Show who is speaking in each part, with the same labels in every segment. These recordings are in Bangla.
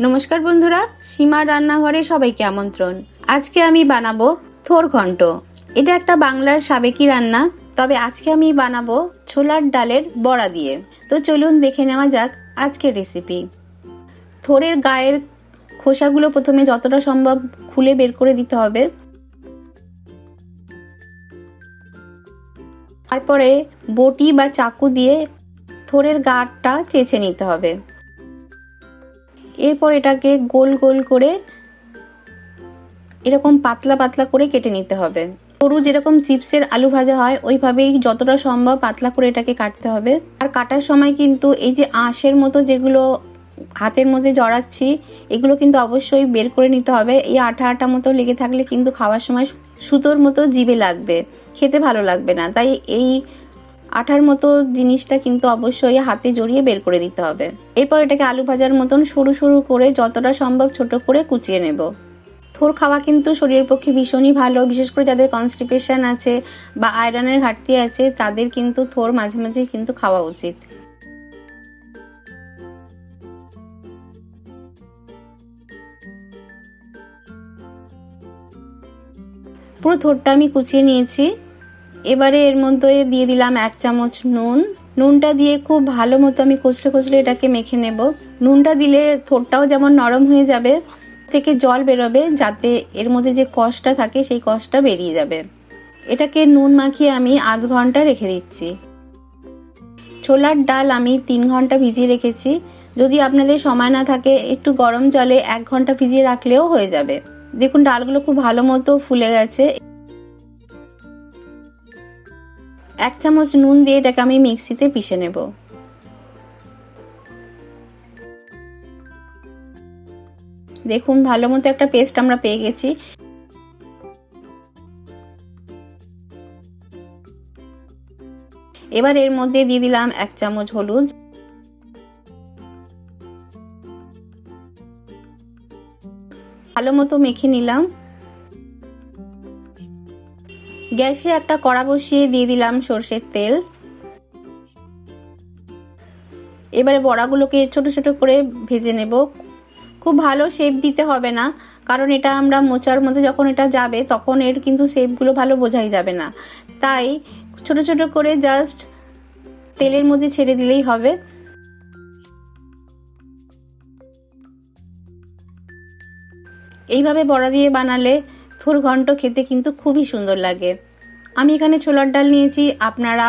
Speaker 1: নমস্কার বন্ধুরা, সীমার রান্নাঘরে সবাইকে আমন্ত্রণ। আজকে আমি বানাবো থোর ঘন্ট। এটা একটা বাংলার সাবেকি রান্না, তবে আজকে আমি বানাবো ছোলার ডালের বড়া দিয়ে। তো চলুন দেখে নেওয়া যাক আজকের রেসিপি। থোরের গায়ের খোসাগুলো প্রথমে যতটা সম্ভব খুলে বের করে দিতে হবে। তারপরে বটি বা চাকু দিয়ে থোরের গাটা চেঁচে নিতে হবে। এরপর এটাকে গোল গোল করে এরকম পাতলা পাতলা করে কেটে নিতে হবে। গরু যেরকম চিপসের আলু ভাজা হয় ওইভাবেই যতটা সম্ভব পাতলা করে এটাকে কাটতে হবে। আর কাটার সময় কিন্তু এই যে আঁশের মতো যেগুলো হাতের মধ্যে জড়াচ্ছি এগুলো কিন্তু অবশ্যই বের করে নিতে হবে। এই আঠা আঠা মতো লেগে থাকলে কিন্তু খাওয়ার সময় সুতোর মতো জিভে লাগবে, খেতে ভালো লাগবে না। তাই এই আঠার মতো জিনিসটা কিন্তু অবশ্যই হাতে জড়িয়ে বের করে দিতে হবে। এরপর এটাকে আলু ভাজার মতন সরু সরু করে যতটা সম্ভব ছোট করে কুচিয়ে নেব। থোর খাওয়া কিন্তু শরীরের পক্ষে ভীষণই ভালো, বিশেষ করে যাদের কনস্টিপেশন আছে বা আয়রনের ঘাটতি আছে তাদের কিন্তু থোর মাঝে মাঝে কিন্তু খাওয়া উচিত। পুরো থোরটা আমি কুচিয়ে নিয়েছি। এবারে এর মধ্যে দিয়ে দিলাম 1 চামচ নুন। নুনটা দিয়ে খুব ভালো মতো আমি কষলে কষলে এটাকে মেখে নেব। নুনটা দিলে থোরটাও যেমন নরম হয়ে যাবে, থেকে জল বেরোবে, যাতে এর মধ্যে যে কষটা থাকে সেই কষটা বেরিয়ে যাবে। এটাকে নুন মাখিয়ে আমি আধ ঘন্টা রেখে দিচ্ছি। ছোলার ডাল আমি 3 ঘন্টা ভিজিয়ে রেখেছি। যদি আপনাদের সময় না থাকে একটু গরম জলে 1 ঘন্টা ভিজিয়ে রাখলেও হয়ে যাবে। দেখুন ডালগুলো খুব ভালো মতো ফুলে গেছে। 1 চামচ নুন দিয়ে এটাকে আমি মিক্সিতে পিষে নেব। দেখুন ভালো মতো একটা পেস্ট আমরা পেয়ে গেছি। এবার এর মধ্যে দিয়ে দিলাম 1 চামচ হলুদ, ভালো মতো মেখে নিলাম। গ্যাসে একটা কড়া বসিয়ে দিয়ে দিলাম সরষের তেল। এবারে বড়াগুলোকে ছোট ছোট করে ভেজে নেব। খুব ভালো শেপ দিতে হবে না, কারণ এটা আমরা মোচার মধ্যে যখন এটা যাবে তখন এর কিন্তু শেপগুলো ভালো বোঝাই যাবে না। তাই ছোট ছোট করে জাস্ট তেলের মধ্যে ছেড়ে দিলেই হবে। এইভাবে বড়া দিয়ে বানালে থোর ঘন্ট খেতে কিন্তু খুবই সুন্দর লাগে। আমি এখানে ছোলার ডাল নিয়েছি, আপনারা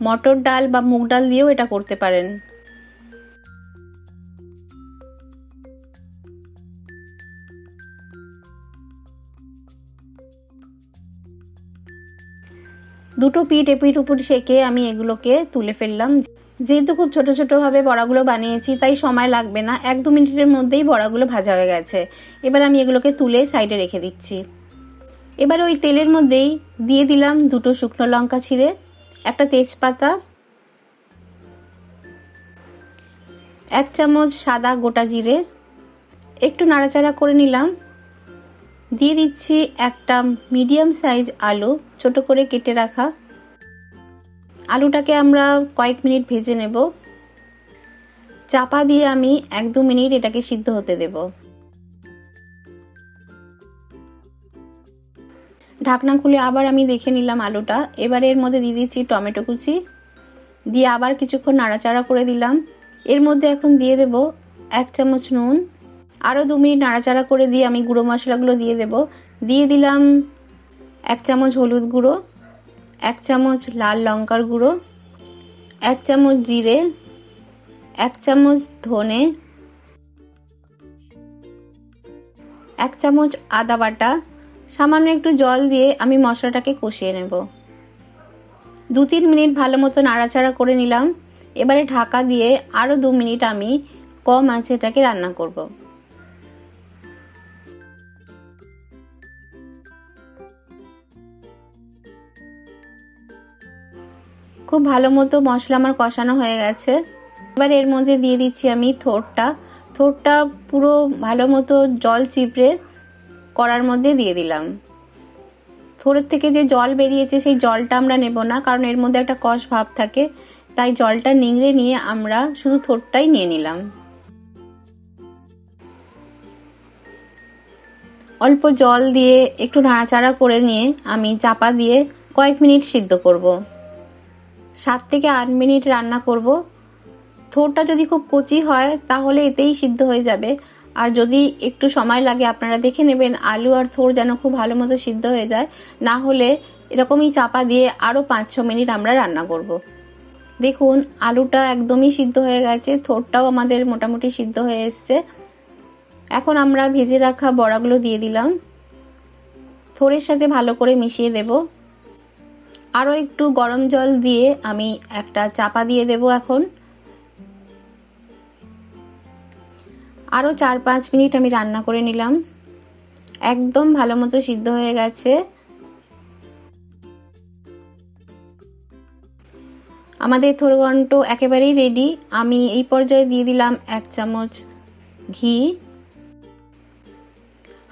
Speaker 1: মটর ডাল বা মুগ ডাল দিয়েও এটা করতে পারেন। দুটো পিঠ এপিঠ উপর সেঁকে আমি এগুলোকে তুলে ফেললাম। যেহেতু খুব ছোট ছোট ভাবে বড়াগুলো বানিয়েছি তাই সময় লাগবে না, 1-2 মিনিটের মধ্যেই বড়াগুলো ভাজা হয়ে গেছে। এবার আমি এগুলোকে তুলে সাইডে রেখে দিচ্ছি। এবার ওই তেলের মধ্যেই দিয়ে দিলাম 2টো শুকনো লঙ্কা ছিঁড়ে, একটা তেজপাতা, 1 চামচ সাদা গোটা জিরে, একটু নাড়াচাড়া করে নিলাম। দিয়ে দিচ্ছি একটা মিডিয়াম সাইজ আলু ছোট করে কেটে রাখা। আলুটাকে আমরা কয়েক মিনিট ভেজে নেব। চাপা দিয়ে আমি 1-2 মিনিট এটাকে সিদ্ধ হতে দেব। ঢাকনা খুলে আবার আমি দেখে নিলাম আলুটা। এবার এর মধ্যে দিয়ে দিচ্ছি টমেটো কুচি, দিয়ে আবার কিছুক্ষণ নাড়াচাড়া করে দিলাম। এর মধ্যে এখন দিয়ে দেব 1 চামচ নুন। আরও 2 মিনিট নাড়াচাড়া করে দিয়ে আমি গুঁড়ো মশলাগুলো দিয়ে দেব। দিয়ে দিলাম 1 চামচ হলুদ গুঁড়ো, 1 চামচ লাল লঙ্কার গুঁড়ো, 1 চামচ জিরে, 1 চামচ ধনে, 1 চামচ আদা বাটা। সামান্য একটু জল দিয়ে আমি মশলাটাকে কষিয়ে নেব। 2-3 মিনিট ভালো মতো নাড়াচাড়া করে নিলাম। এবারে ঢাকা দিয়ে আরও 2 মিনিট আমি কম আঁচে এটাকে রান্না করব। খুব ভালো মতো মশলা আমার কষানো হয়ে গেছে। এবার এর মধ্যে দিয়ে দিচ্ছি আমি থোরটা পুরো ভালো মতো জল চিপড়ে কড়ার মধ্যে দিয়ে দিলাম। থোড়ের থেকে যে জল বেরিয়েছে সেই জলটা আমরা নেব না, কারণ এর মধ্যে একটা কষ ভাব থাকে, তাই জলটা নিংড়ে নিয়ে আমরা শুধু থোরটাই নিয়ে নিলাম। অল্প জল দিয়ে একটু নাড়াচাড়া করে নিয়ে আমি চাপা দিয়ে কয়েক মিনিট সিদ্ধ করব। 7 থেকে 8 মিনিট রান্না করব। থোরটা যদি খুব কচি হয় তাহলে এতেই সিদ্ধ হয়ে যাবে, আর যদি একটু সময় লাগে আপনারা দেখে নেবেন আলু আর থোর যেন খুব ভালো মতো সিদ্ধ হয়ে যায়, না হলে এরকমই চাপা দিয়ে আরও 5-6 মিনিট আমরা রান্না করব। দেখুন আলুটা একদমই সিদ্ধ হয়ে গেছে, থোরটাও আমাদের মোটামুটি সিদ্ধ হয়ে এসছে। এখন আমরা ভেজে রাখা বড়াগুলো দিয়ে দিলাম, থোরের সাথে ভালো করে মিশিয়ে দেব। আরও একটু গরম জল দিয়ে আমি একটা চাপা দিয়ে দেব। এখন আরও 4-5 মিনিট আমি রান্না করে নিলাম, একদম ভালো মতো সিদ্ধ হয়ে গেছে। আমাদের থোরঘন্ট একেবারেই রেডি। আমি এই পর্যায়ে দিয়ে দিলাম 1 চামচ ঘি,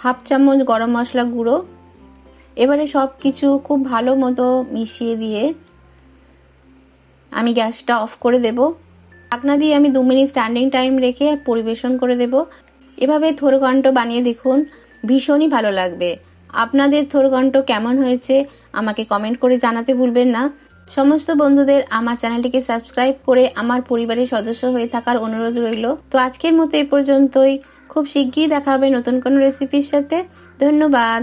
Speaker 1: 1/2 চামচ গরম মশলা গুঁড়ো। এবারে সব কিছু খুব ভালো মতো মিশিয়ে দিয়ে আমি গ্যাসটা অফ করে দেব। ঢাকনা দিয়ে আমি 2 মিনিট স্ট্যান্ডিং টাইম রেখে পরিবেশন করে দেব। এভাবে থোরঘন্ট বানিয়ে দেখুন, ভীষণই ভালো লাগবে। আপনাদের থোরঘন্ট কেমন হয়েছে আমাকে কমেন্ট করে জানাতে ভুলবেন না। সমস্ত বন্ধুদের আমার চ্যানেলটিকে সাবস্ক্রাইব করে আমার পরিবারের সদস্য হয়ে থাকার অনুরোধ রইল। তো আজকের মতো এই পর্যন্তই। খুব শিগগিরই দেখা হবে নতুন কোনো রেসিপির সাথে। ধন্যবাদ।